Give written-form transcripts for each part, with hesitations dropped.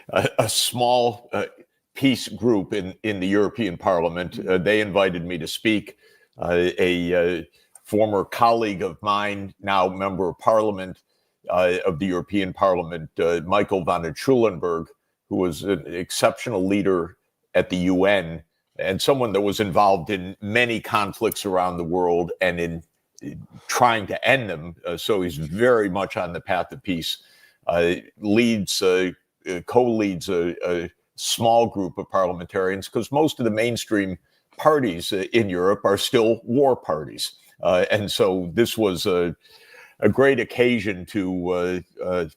a small peace group in the European Parliament. They invited me to speak. A former colleague of mine, now member of Parliament of the European Parliament, Michael van der Schulenburg, who was an exceptional leader at the UN and someone that was involved in many conflicts around the world and in trying to end them. So he's very much on the path of peace. Co-leads a small group of parliamentarians, because most of the mainstream parties in Europe are still war parties. And so this was a great occasion to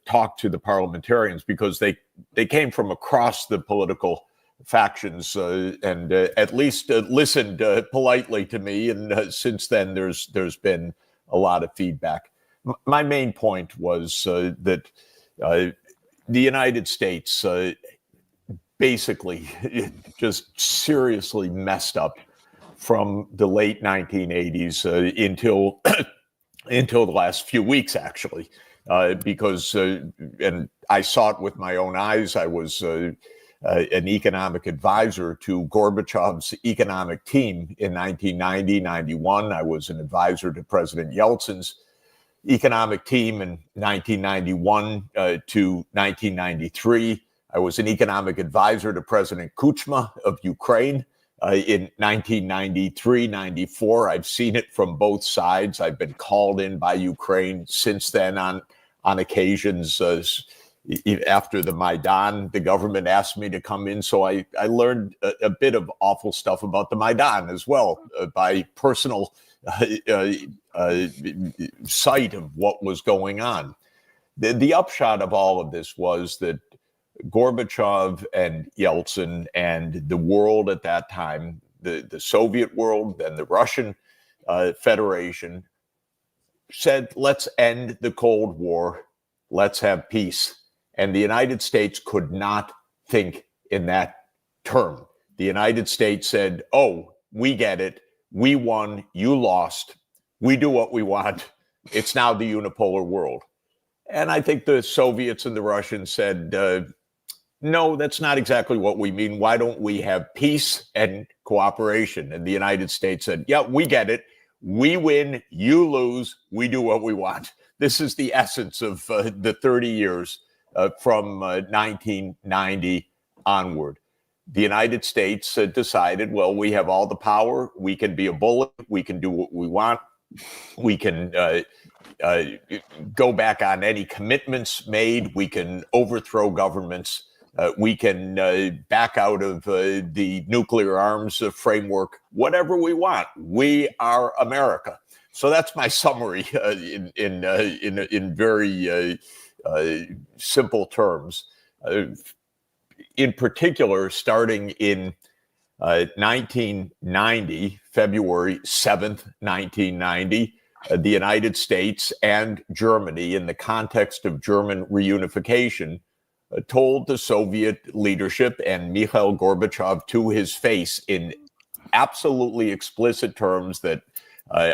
talk to the parliamentarians, because they came from across the political factions and at least listened politely to me. And since then, there's been a lot of feedback. My main point was that the United States basically just seriously messed up from the late 1980s until the last few weeks, actually, because, and I saw it with my own eyes. I was an economic advisor to Gorbachev's economic team in 1990, 91. I was an advisor to President Yeltsin's economic team in 1991 to 1993. I was an economic advisor to President Kuchma of Ukraine in 1993, 94. I've seen it from both sides. I've been called in by Ukraine since then on occasions. After the Maidan, the government asked me to come in. So I learned a bit of awful stuff about the Maidan as well by personal sight of what was going on. The upshot of all of this was that Gorbachev and Yeltsin and the world at that time, the Soviet world and the Russian Federation, said, let's end the Cold War, let's have peace. And the United States could not think in that term. The United States said, oh, we get it. We won, you lost. We do what we want. It's now the unipolar world. And I think the Soviets and the Russians said, no, that's not exactly what we mean. Why don't we have peace and cooperation? And the United States said, yeah, we get it. We win, you lose, we do what we want. This is the essence of the 30 years from 1990 onward. The United States decided, well, we have all the power. We can be a bully. We can do what we want. We can go back on any commitments made. We can overthrow governments. We can back out of the nuclear arms framework, whatever we want. We are America. So that's my summary in very simple terms. In particular, starting in 1990, February 7th, 1990, the United States and Germany, in the context of German reunification, told the Soviet leadership and Mikhail Gorbachev to his face in absolutely explicit terms that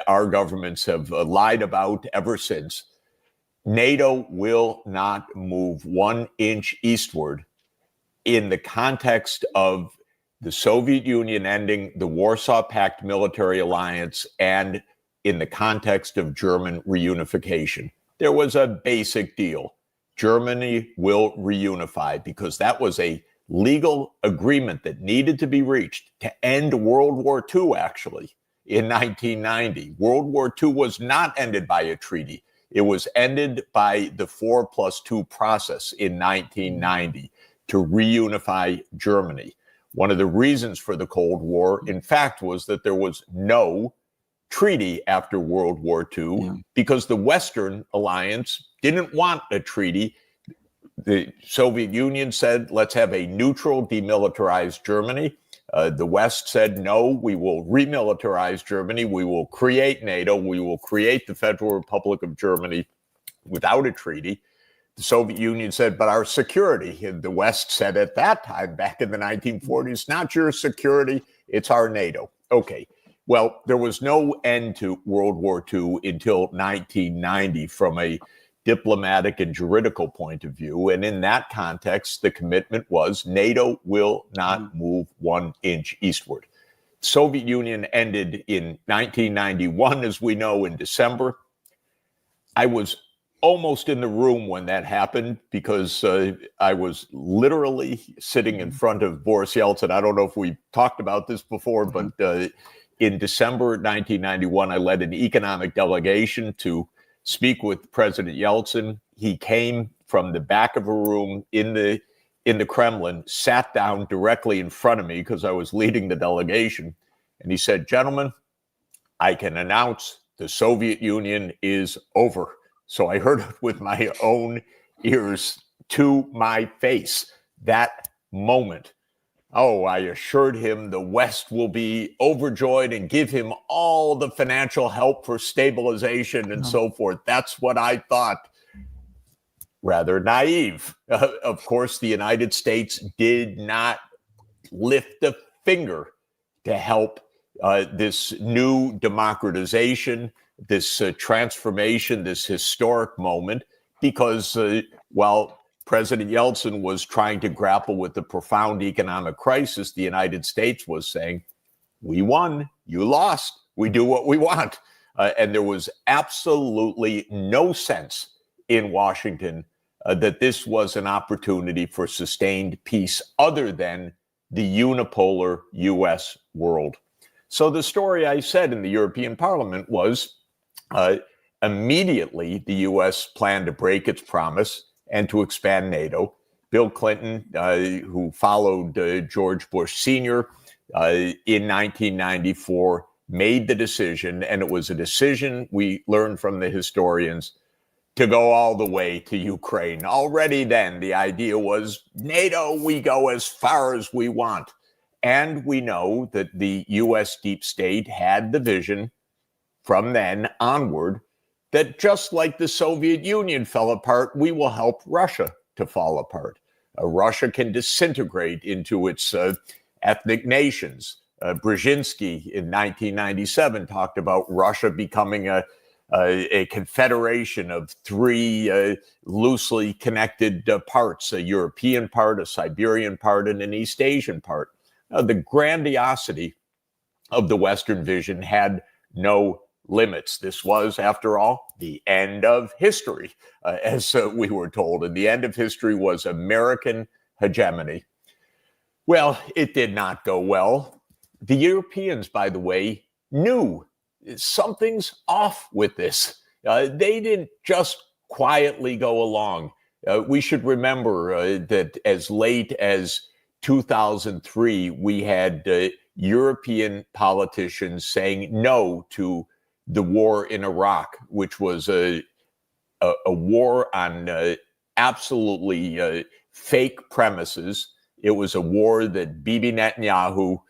our governments have lied about ever since. NATO will not move 1 inch eastward in the context of the Soviet Union ending the Warsaw Pact military alliance and in the context of German reunification. There was a basic deal. Germany will reunify, because that was a legal agreement that needed to be reached to end World War II, actually, in 1990. World War II was not ended by a treaty. It was ended by the 4+2 process in 1990 to reunify Germany. One of the reasons for the Cold War, in fact, was that there was no treaty after World War II because the Western alliance didn't want a treaty. The Soviet Union said, let's have a neutral, demilitarized Germany. The West said, no, we will remilitarize Germany. We will create NATO. We will create the Federal Republic of Germany without a treaty. The Soviet Union said, but our security. And the West said at that time, back in the 1940s, not your security, it's our NATO. Okay. Well, there was no end to World War II until 1990 from a diplomatic and juridical point of view. And in that context, the commitment was NATO will not move 1 inch eastward. Soviet Union ended in 1991, as we know, in December. I was almost in the room when that happened because I was literally sitting in front of Boris Yeltsin. I don't know if we talked about this before, but in December 1991, I led an economic delegation to speak with President Yeltsin. He came from the back of a room in the Kremlin, sat down directly in front of me because I was leading the delegation. And he said, "Gentlemen, I can announce the Soviet Union is over." So I heard it with my own ears to my face. That moment. Oh, I assured him the West will be overjoyed and give him all the financial help for stabilization and so forth. That's what I thought. Rather naive. Of course, the United States did not lift a finger to help this new democratization, this transformation, this historic moment, because while President Yeltsin was trying to grapple with the profound economic crisis, the United States was saying, "We won, you lost, we do what we want." And there was absolutely no sense in Washington that this was an opportunity for sustained peace other than the unipolar U.S. world. So the story I said in the European Parliament was immediately the U.S. planned to break its promise and to expand NATO. Bill Clinton, who followed George Bush Sr. In 1994, made the decision, and it was a decision we learned from the historians to go all the way to Ukraine. Already then, the idea was NATO, we go as far as we want. And we know that the U.S. deep state had the vision from then onward that just like the Soviet Union fell apart, we will help Russia to fall apart. Russia can disintegrate into its ethnic nations. Brzezinski in 1997 talked about Russia becoming a confederation of 3 loosely connected parts, a European part, a Siberian part, and an East Asian part. The grandiosity of the Western vision had no limits. This was, after all, the end of history, as we were told. And the end of history was American hegemony. Well, it did not go well. The Europeans, by the way, knew something's off with this. They didn't just quietly go along. We should remember that as late as 2003, we had European politicians saying no to the war in Iraq, which was a war on absolutely fake premises. It was a war that Bibi Netanyahu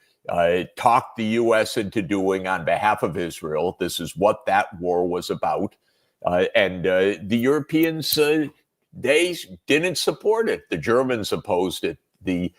talked the U.S. into doing on behalf of Israel. This is what that war was about. And the Europeans, they didn't support it. The Germans opposed it. The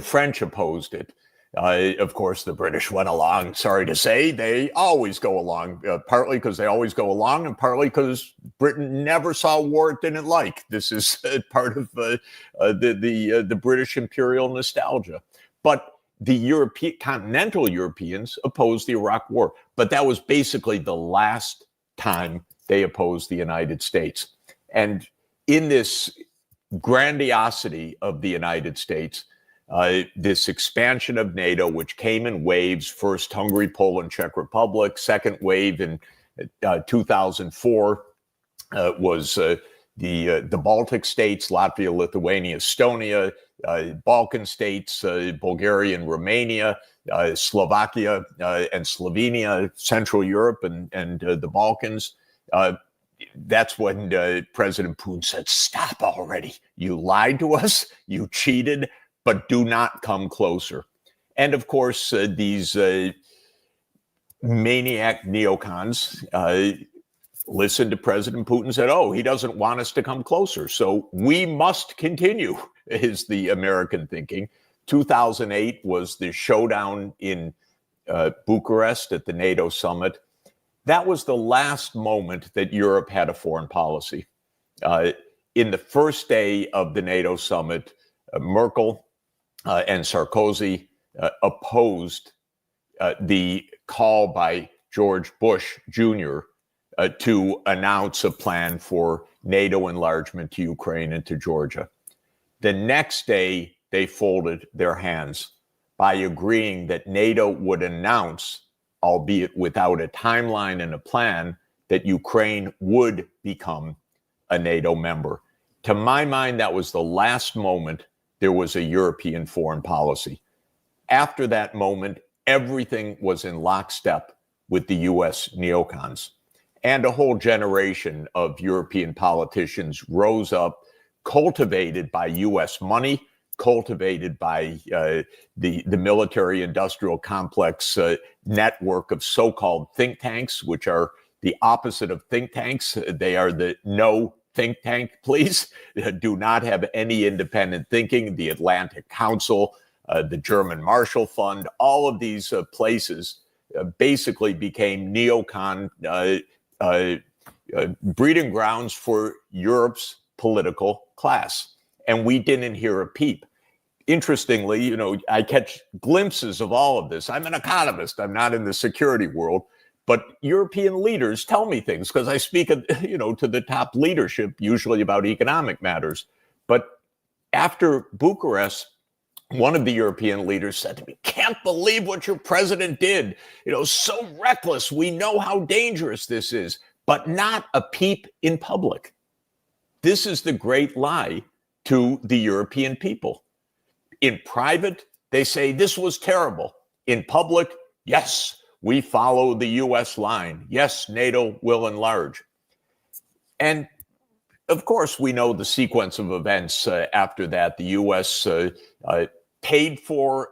French opposed it. Of course, the British went along. Sorry to say, they always go along, partly because they always go along and partly because Britain never saw a war it didn't like. This is part of the British imperial nostalgia. But the continental Europeans opposed the Iraq War. But that was basically the last time they opposed the United States. And in this grandiosity of the United States, this expansion of NATO, which came in waves, first Hungary, Poland, Czech Republic, second wave in 2004 was the Baltic states, Latvia, Lithuania, Estonia, Balkan states, Bulgaria and Romania, Slovakia and Slovenia, Central Europe and the Balkans. That's when President Putin said, "Stop already. You lied to us. You cheated. But do not come closer." And of course, these maniac neocons listened to President Putin and said, "Oh, he doesn't want us to come closer, so we must continue," is the American thinking. 2008 was the showdown in Bucharest at the NATO summit. that was the last moment that Europe had a foreign policy. In the first day of the NATO summit, Merkel and Sarkozy opposed the call by George Bush Jr. To announce a plan for NATO enlargement to Ukraine and to Georgia. The next day, they folded their hands by agreeing that NATO would announce, albeit without a timeline and a plan, that Ukraine would become a NATO member. To my mind, that was the last moment there was a European foreign policy. After that moment, everything was in lockstep with the U.S. neocons. And a whole generation of European politicians rose up, cultivated by U.S. money, cultivated by the military-industrial complex network of so-called think tanks, which are the opposite of think tanks. They are the no think tank, please. Do not have any independent thinking. The Atlantic Council, the German Marshall Fund, all of these places basically became neocon breeding grounds for Europe's political class. And we didn't hear a peep. Interestingly, I catch glimpses of all of this. I'm an economist. I'm not in the security world. But European leaders tell me things because I speak, to the top leadership, usually about economic matters. But after Bucharest, one of the European leaders said to me, "Can't believe what your president did. So reckless. We know how dangerous this is, but not a peep in public." This is the great lie to the European people. In private, they say this was terrible. In public, yes, we follow the U.S. line. Yes, NATO will enlarge. And of course, we know the sequence of events after that. The U.S. Paid for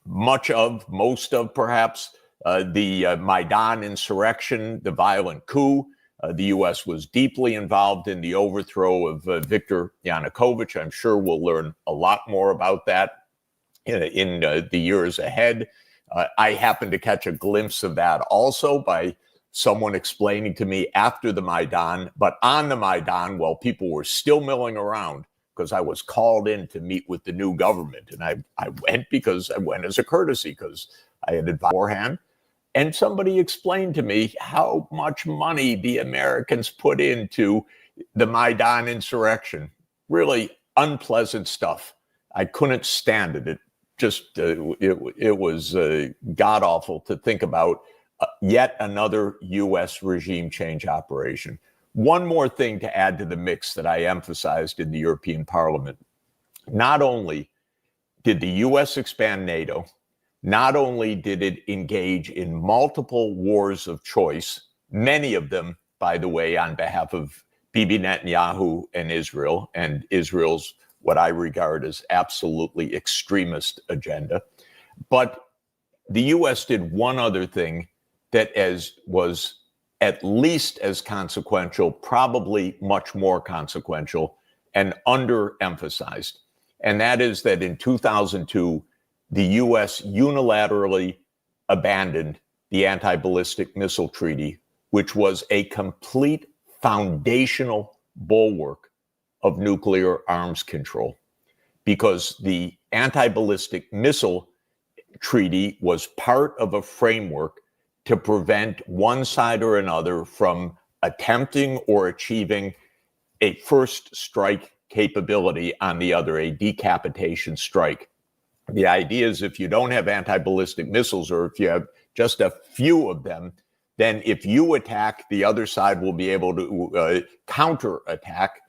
most of perhaps the Maidan insurrection, the violent coup. The U.S. was deeply involved in the overthrow of Viktor Yanukovych. I'm sure we'll learn a lot more about that in the years ahead. I happened to catch a glimpse of that also by someone explaining to me after the Maidan, but on the Maidan, while people were still milling around, because I was called in to meet with the new government. And I went because I went as a courtesy because I had advised beforehand. And somebody explained to me how much money the Americans put into the Maidan insurrection. Really unpleasant stuff. I couldn't stand it. It just, it was god-awful to think about yet another U.S. regime change operation. One more thing to add to the mix that I emphasized in the European Parliament. Not only did the U.S. expand NATO, not only did it engage in multiple wars of choice, many of them, by the way, on behalf of Bibi Netanyahu and Israel's what I regard as absolutely extremist agenda. But the U.S. did one other thing that was at least as consequential, probably much more consequential, and underemphasized. And that is that in 2002, the U.S. unilaterally abandoned the Anti-Ballistic Missile Treaty, which was a complete foundational bulwark of nuclear arms control, because the Anti-Ballistic Missile Treaty was part of a framework to prevent one side or another from attempting or achieving a first strike capability on the other, a decapitation strike. The idea is if you don't have anti-ballistic missiles, or if you have just a few of them, then if you attack, the other side will be able to counterattack,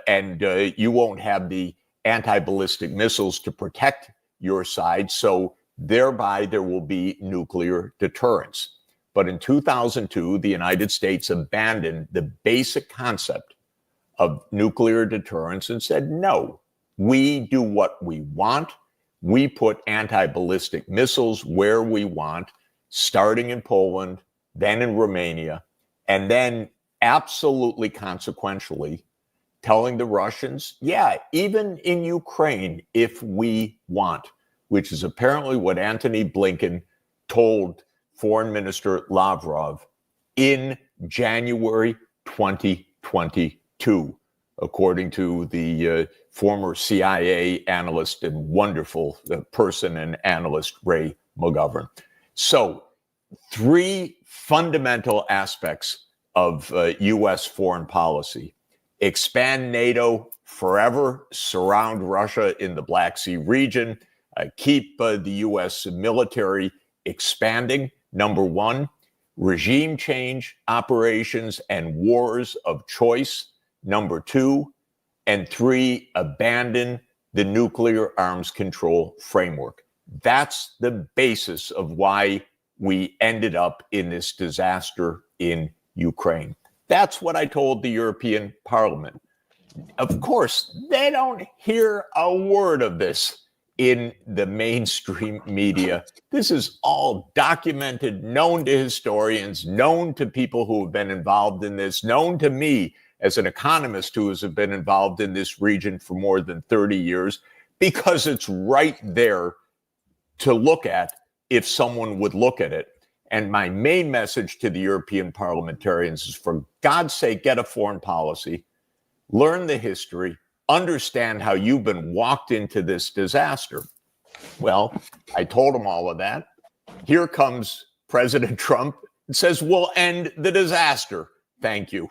and you won't have the anti-ballistic missiles to protect your side. So thereby there will be nuclear deterrence. But in 2002, the United States abandoned the basic concept of nuclear deterrence and said, no, we do what we want. We put anti-ballistic missiles where we want, starting in Poland, then in Romania, and then absolutely consequentially telling the Russians, yeah, even in Ukraine, if we want, which is apparently what Antony Blinken told Foreign Minister Lavrov in January 2022, according to the former CIA analyst and wonderful person and analyst Ray McGovern. So, three fundamental aspects of U.S. foreign policy: expand NATO forever, surround Russia in the Black Sea region, keep the U.S. military expanding, number one; regime change, operations, and wars of choice, number two; and three, abandon the nuclear arms control framework. That's the basis of why we ended up in this disaster in Ukraine. That's what I told the European Parliament. Of course, they don't hear a word of this in the mainstream media. This is all documented, known to historians, known to people who have been involved in this, known to me as an economist who has been involved in this region for more than 30 years, because it's right there to look at if someone would look at it. And my main message to the European parliamentarians is, for God's sake, get a foreign policy, learn the history, understand how you've been walked into this disaster. Well, I told them all of that. Here comes President Trump and says, we'll end the disaster. Thank you.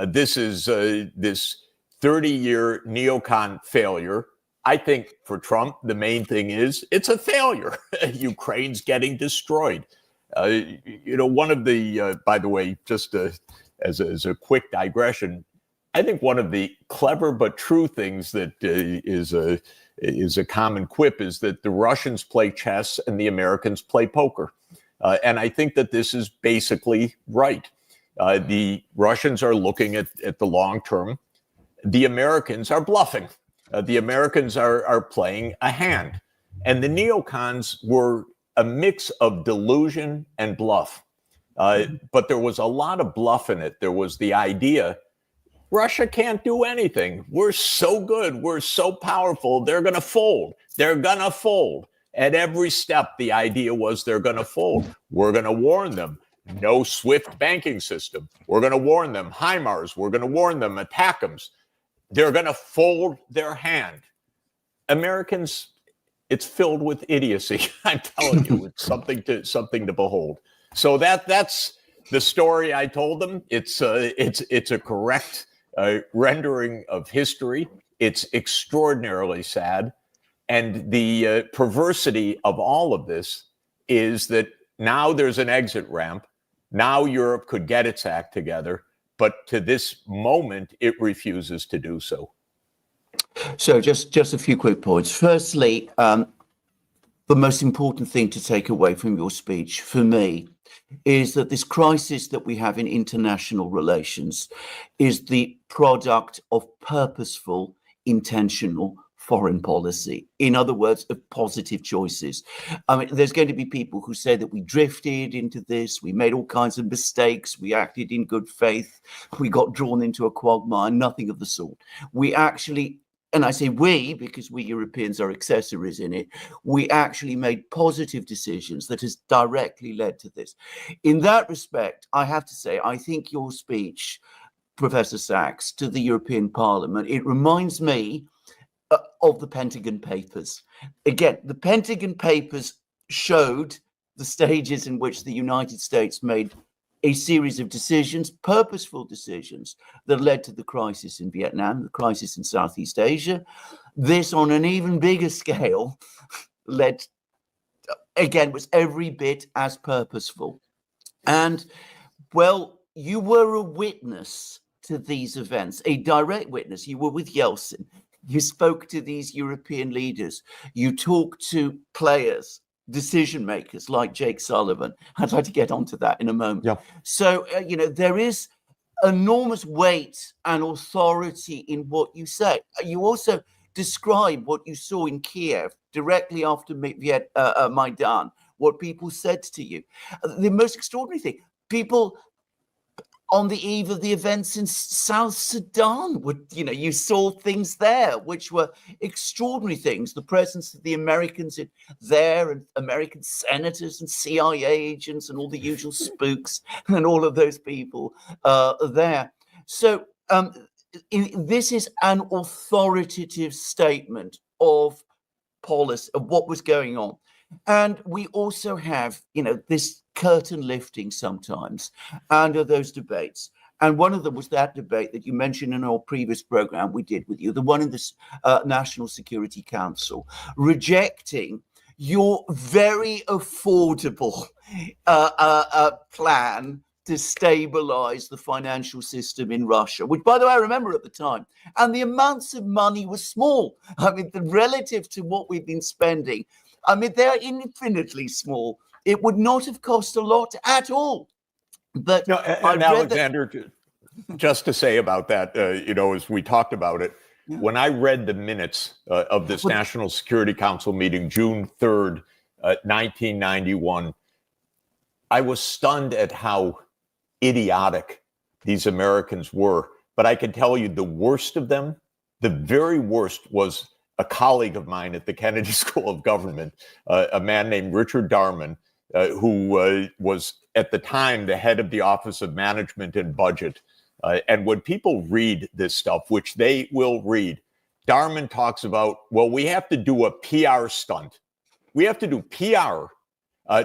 This is this 30-year neocon failure. I think for Trump, the main thing is it's a failure. Ukraine's getting destroyed. One of the, by the way, just as a quick digression, I think one of the clever but true things that is a common quip is that the Russians play chess and the Americans play poker. And I think that this is basically right. The Russians are looking at the long term. The Americans are bluffing. The Americans are playing a hand. And the neocons were a mix of delusion and bluff. But there was a lot of bluff in it. There was the idea Russia can't do anything. We're so good. We're so powerful. They're going to fold. They're going to fold. At every step, the idea was they're going to fold. We're going to warn them. No SWIFT banking system. We're going to warn them. HIMARS. We're going to warn them. ATACMS. They're going to fold their hand. Americans, it's filled with idiocy. I'm telling you, it's something to behold. So that's the story I told them. It's a correct rendering of history. It's extraordinarily sad. And the perversity of all of this is that now there's an exit ramp. Now Europe could get its act together, but to this moment, it refuses to do so. So just a few quick points. Firstly, the most important thing to take away from your speech for me is that this crisis that we have in international relations is the product of purposeful, intentional foreign policy. In other words, of positive choices. I mean, there's going to be people who say that we drifted into this, we made all kinds of mistakes, we acted in good faith, we got drawn into a quagmire, nothing of the sort. We actually, and I say we because we Europeans are accessories in it, we actually made positive decisions that has directly led to this. In that respect, I have to say, I think your speech, Professor Sachs, to the European Parliament, it reminds me of the Pentagon Papers. Again, the Pentagon Papers showed the stages in which the United States made a series of decisions, purposeful decisions, that led to the crisis in Vietnam, the crisis in Southeast Asia. This, on an even bigger scale, led, again, was every bit as purposeful. And, well, you were a witness to these events, a direct witness. You were with Yeltsin. You spoke to these European leaders. You talked to players, decision makers like Jake Sullivan. I'd like to get onto that in a moment. Yeah. So, there is enormous weight and authority in what you say. You also describe what you saw in Kiev directly after Maidan, what people said to you. The most extraordinary thing, people on the eve of the events in South Sudan. You saw things there which were extraordinary things. The presence of the Americans there, and American senators and CIA agents and all the usual spooks and all of those people there. So this is an authoritative statement of policy, of what was going on. And we also have, this curtain lifting sometimes under those debates. And one of them was that debate that you mentioned in our previous program we did with you, the one in the National Security Council, rejecting your very affordable plan to stabilize the financial system in Russia, which, by the way, I remember at the time. And the amounts of money were small. I mean, relative to what we've been spending, they're infinitely small. It would not have cost a lot at all. But no, and Alexander, just to say about that, as we talked about it, when I read the minutes of this National Security Council meeting, June 3rd, 1991, I was stunned at how idiotic these Americans were. But I can tell you the worst of them, the very worst, was a colleague of mine at the Kennedy School of Government, a man named Richard Darman, who was at the time the head of the Office of Management and Budget. And when people read this stuff, which they will read, Darman talks about, well, we have to do a PR stunt. We have to do PR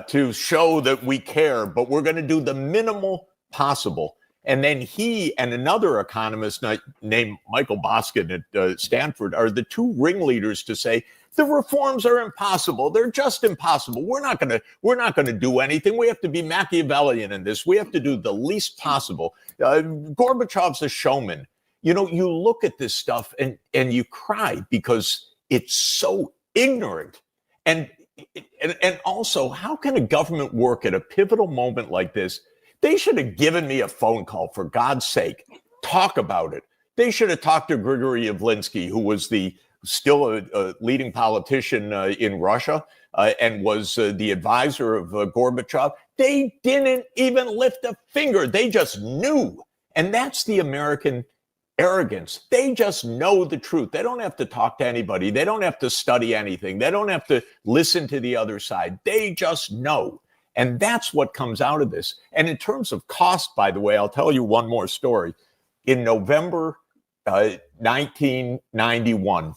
to show that we care, but we're going to do the minimal possible. And then he and another economist named Michael Boskin at Stanford are the two ringleaders to say the reforms are impossible. They're just impossible. We're not going to do anything. We have to be Machiavellian in this. We have to do the least possible. Gorbachev's a showman. You look at this stuff and you cry because it's so ignorant. And also, how can a government work at a pivotal moment like this? They should have given me a phone call, for God's sake. Talk about it. They should have talked to Grigory Yavlinsky, who was still a leading politician in Russia and was the advisor of Gorbachev. They didn't even lift a finger. They just knew. And that's the American arrogance. They just know the truth. They don't have to talk to anybody. They don't have to study anything. They don't have to listen to the other side. They just know. And that's what comes out of this. And in terms of cost, by the way, I'll tell you one more story. In November 1991,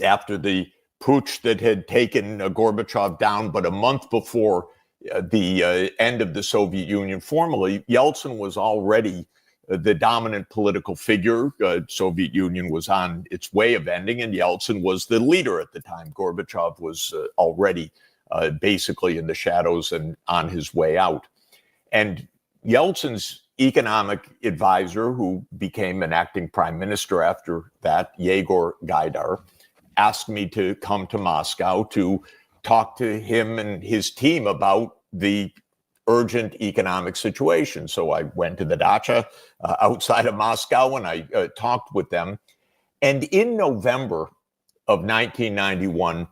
after the putsch that had taken Gorbachev down, but a month before the end of the Soviet Union formally, Yeltsin was already the dominant political figure. Soviet Union was on its way of ending, and Yeltsin was the leader at the time. Gorbachev was already basically in the shadows and on his way out. And Yeltsin's economic advisor, who became an acting prime minister after that, Yegor Gaidar, asked me to come to Moscow to talk to him and his team about the urgent economic situation. So I went to the dacha outside of Moscow and I talked with them. And in November of 1991,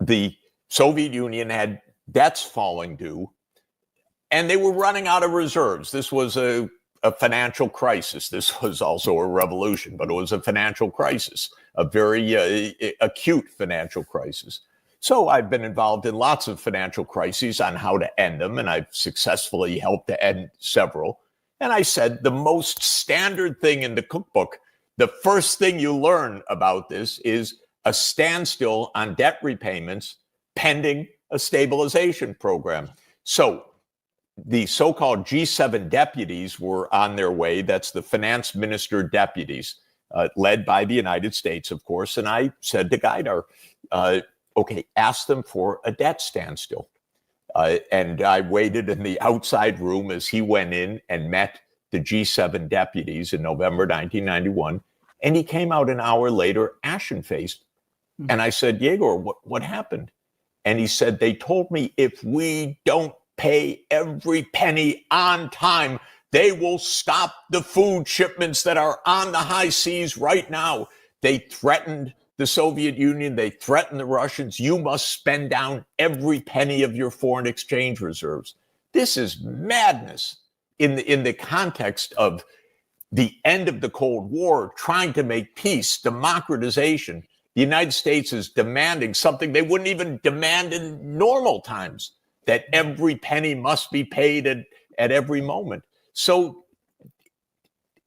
the Soviet Union had debts falling due, and they were running out of reserves. This was a financial crisis. This was also a revolution, but it was a financial crisis, a very acute financial crisis. So I've been involved in lots of financial crises on how to end them, and I've successfully helped to end several. And I said the most standard thing in the cookbook, the first thing you learn about this is a standstill on debt repayments pending a stabilization program. So the so-called G7 deputies were on their way. That's the finance minister deputies, led by the United States, of course. And I said to Gaidar, okay, ask them for a debt standstill. And I waited in the outside room as he went in and met the G7 deputies in November 1991. And he came out an hour later, ashen-faced. And I said, Yegor, what happened? And he said, they told me if we don't pay every penny on time, they will stop the food shipments that are on the high seas right now. They threatened the Soviet Union. They threatened the Russians. You must spend down every penny of your foreign exchange reserves. This is madness. in the context of the end of the Cold War, trying to make peace, democratization, the United States is demanding something they wouldn't even demand in normal times, that every penny must be paid at every moment. So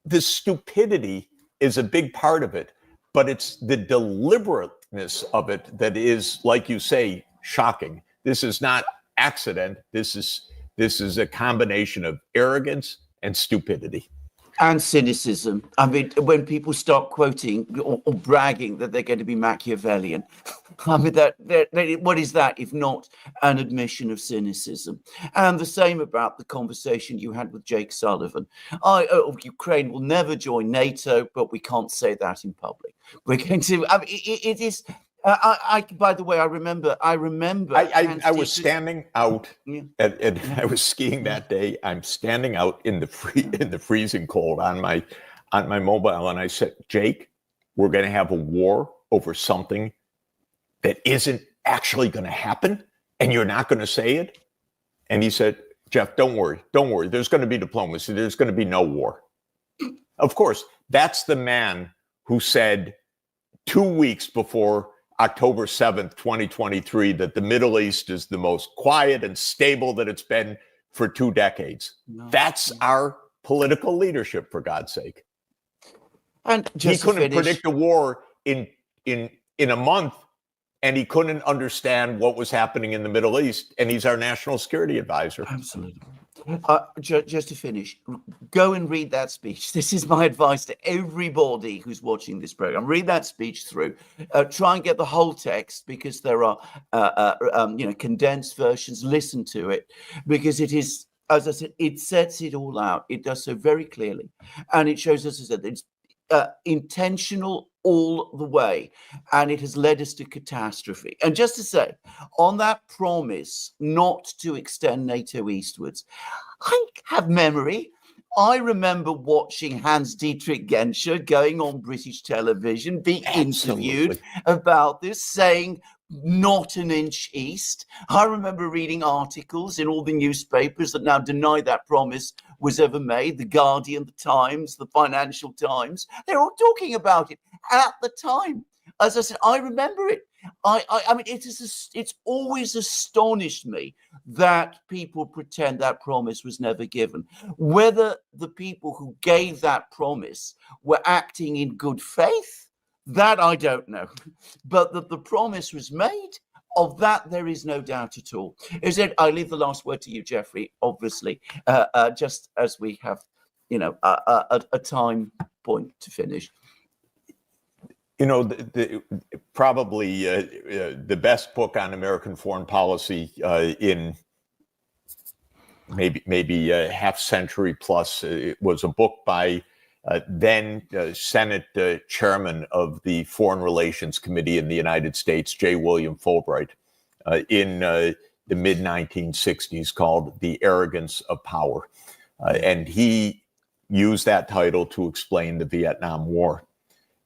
the stupidity is a big part of it, but it's the deliberateness of it that is, like you say, shocking. This is not accident. This is a combination of arrogance and stupidity. And cynicism. I mean, when people start quoting or bragging that they're going to be Machiavellian, I mean, what is that if not an admission of cynicism? And the same about the conversation you had with Jake Sullivan. Ukraine will never join NATO, but we can't say that in public. We're going to. I mean, it is. By the way, I remember. I was standing out, and I was skiing that day. I'm standing out in the freezing cold on my mobile, and I said, "Jake, we're going to have a war over something that isn't actually going to happen, and you're not going to say it." And he said, "Jeff, don't worry. There's going to be diplomacy. There's going to be no war." Of course, that's the man who said 2 weeks before October 7th, 2023, that the Middle East is the most quiet and stable that it's been for 2 decades. That's our political leadership, for God's sake. And he couldn't predict a war in a month, and he couldn't understand what was happening in the Middle East, and he's our national security advisor. Absolutely. Just to finish, go and read that speech. This is my advice to everybody who's watching this program. Read that speech through. Try and get the whole text, because there are condensed versions. Listen to it, because it is, as I said, it sets it all out. It does so very clearly, and it shows, as I said, it's intentional all the way, and it has led us to catastrophe. And just to say, on that promise not to extend NATO eastwards, I have memory. I remember watching Hans-Dietrich Genscher going on British television, being interviewed about this, saying not an inch east. I remember reading articles in all the newspapers that now deny that promise was ever made. The Guardian, the Times, the Financial Times, they're all talking about it at the time. As I said, I remember it. I mean, it's always astonished me that people pretend that promise was never given. Whether the people who gave that promise were acting in good faith, that I don't know. But that the promise was made, of that there is no doubt at all. I leave the last word to you, Jeffrey, obviously, just as we have, a time point to finish. Probably the best book on American foreign policy in maybe a half century plus. It was a book by then Senate chairman of the Foreign Relations Committee in the United States, J. William Fulbright, in the mid-1960s, called The Arrogance of Power. And he used that title to explain the Vietnam War.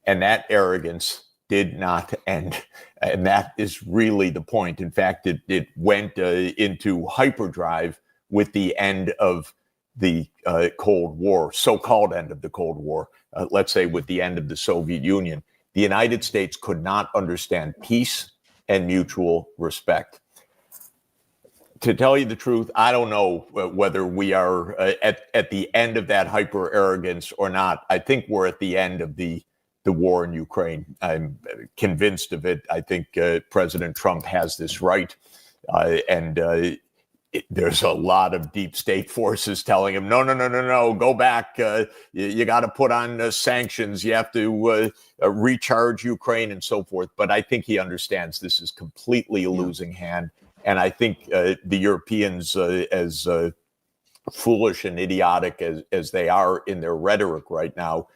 And that arrogance did not end. And that is really the point. In fact, it went into hyperdrive with the end of the Cold War, so-called end of the Cold War, let's say with the end of the Soviet Union. The United States could not understand peace and mutual respect. To tell you the truth, I don't know whether we are at the end of that hyper arrogance or not. I think we're at the end of the war in Ukraine. I'm convinced of it. I think President Trump has this right. There's a lot of deep state forces telling him, no, go back. You got to put on sanctions. You have to recharge Ukraine and so forth. But I think he understands this is completely a losing hand. And I think the Europeans, as foolish and idiotic as they are in their rhetoric right now,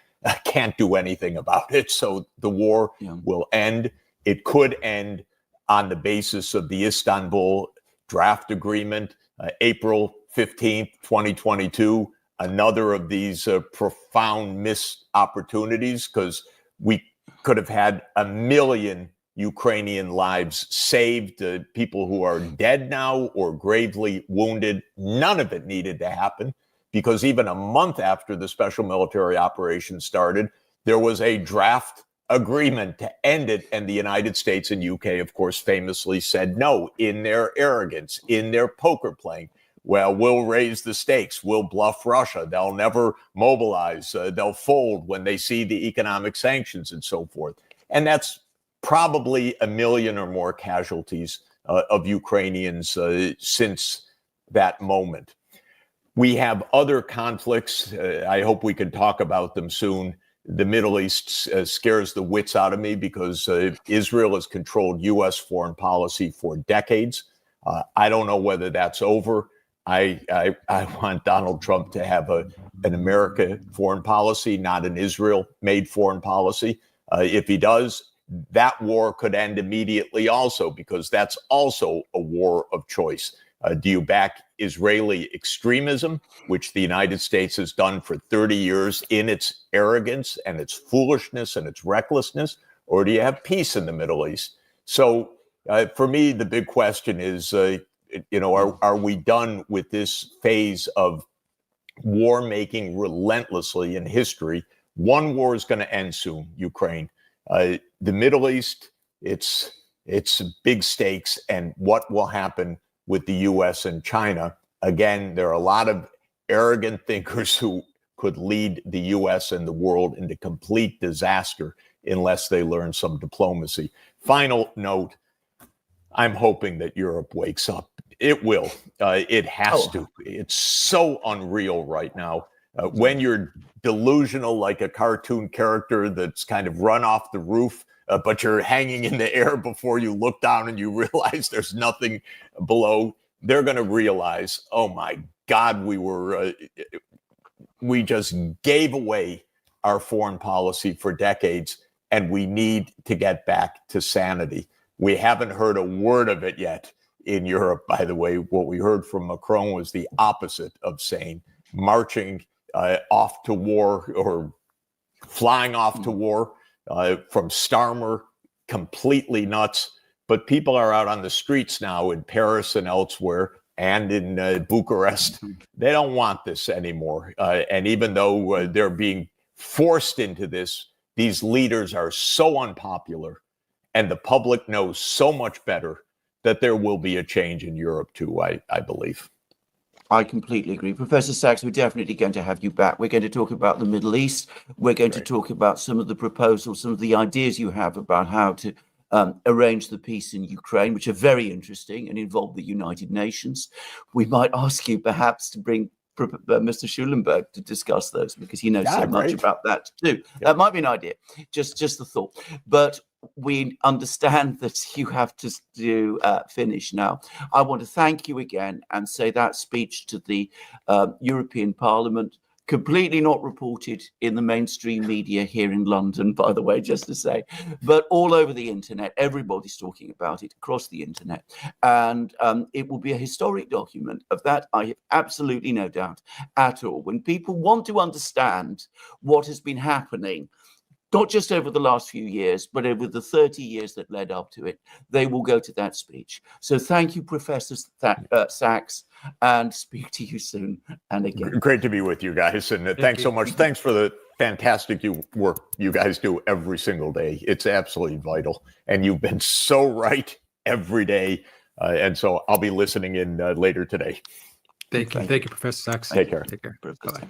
can't do anything about it. So the war will end. It could end on the basis of the Istanbul draft agreement, April 15th, 2022, another of these profound missed opportunities, because we could have had 1 million Ukrainian lives saved, people who are dead now or gravely wounded. None of it needed to happen, because even a month after the special military operation started, there was a draft agreement to end it. And the United States and UK, of course, famously said no in their arrogance, in their poker playing. Well, we'll raise the stakes. We'll bluff Russia. They'll never mobilize. They'll fold when they see the economic sanctions and so forth. And that's probably 1 million or more casualties of Ukrainians since that moment. We have other conflicts. I hope we can talk about them soon. The Middle East scares the wits out of me because Israel has controlled U.S. foreign policy for decades. I don't know whether that's over. I want Donald Trump to have an America foreign policy, not an Israel-made foreign policy. If he does, that war could end immediately also, because that's also a war of choice. Do you back Israeli extremism, which the United States has done for 30 years in its arrogance and its foolishness and its recklessness, or do you have peace in the Middle East? So for me, the big question is, are we done with this phase of war making relentlessly in history? One war is going to end soon, Ukraine. The Middle East, it's big stakes, and what will happen with the U.S. and China? Again, there are a lot of arrogant thinkers who could lead the U.S. and the world into complete disaster unless they learn some diplomacy. Final note, I'm hoping that Europe wakes up. It will. It has to. It's so unreal right now. When you're delusional like a cartoon character that's kind of run off the roof, but you're hanging in the air before you look down and you realize there's nothing below, they're going to realize, oh my God, we just gave away our foreign policy for decades, and we need to get back to sanity. We haven't heard a word of it yet in Europe, by the way. What we heard from Macron was the opposite of sane, marching off to war or flying off to war from Starmer, completely nuts. But people are out on the streets now in Paris and elsewhere and in Bucharest. They don't want this anymore. And even though they're being forced into this, these leaders are so unpopular, and the public knows so much better that there will be a change in Europe too, I believe. I completely agree. Professor Sachs, we're definitely going to have you back. We're going to talk about the Middle East. We're going to talk about some of the proposals, some of the ideas you have about how to arrange the peace in Ukraine, which are very interesting and involve the United Nations. We might ask you perhaps to bring Mr. Schulenberg to discuss those, because he knows so much about that too. That might be an idea, just the thought. But we understand that you have to finish now. I want to thank you again and say that speech to the European Parliament, completely not reported in the mainstream media here in London, by the way, just to say, but all over the internet. Everybody's talking about it across the internet. And it will be a historic document. Of that, I have absolutely no doubt at all. When people want to understand what has been happening, not just over the last few years, but over the 30 years that led up to it, they will go to that speech. So thank you, Professor Sachs, and speak to you soon and again. Great to be with you guys, and thanks so much. Thanks for the fantastic work you guys do every single day. It's absolutely vital, and you've been so right every day. And so I'll be listening in later today. Thank you. Thank you, Professor Sachs. Take care. Take care. Bye.